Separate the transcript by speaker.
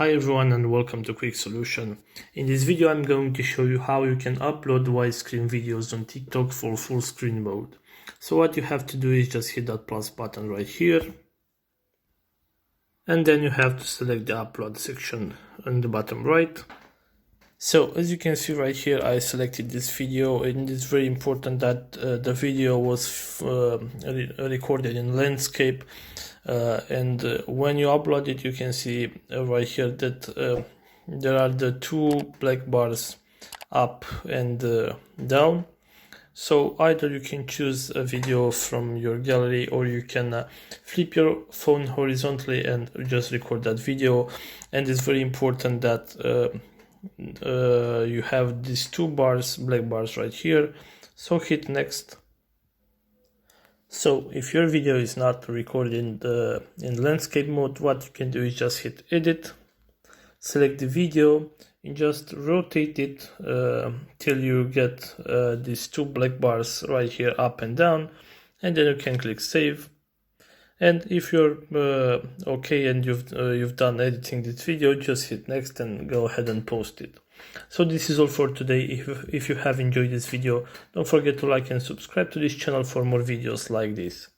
Speaker 1: Hi everyone and welcome to Quick Solution. In this video I'm going to show you how you can upload widescreen videos on TikTok for full screen mode. So what you have to do is just hit that plus button right here, and then you have to select the upload section on the bottom right. So as you can see right here, I selected this video, and it's very important that the video was recorded in landscape, and when you upload it, you can see right here that there are the two black bars up and down. So either you can choose a video from your gallery, or you can flip your phone horizontally and just record that video. And it's very important that you have these two bars, black bars right here. So hit next. So if your video is not recorded in landscape mode, what you can do is just hit edit, select the video, and just rotate it till you get these two black bars right here up and down, and then you can click save. And if you're okay and you've done editing this video, just hit next and go ahead and post it. So this is all for today. If you have enjoyed this video, don't forget to like and subscribe to this channel for more videos like this.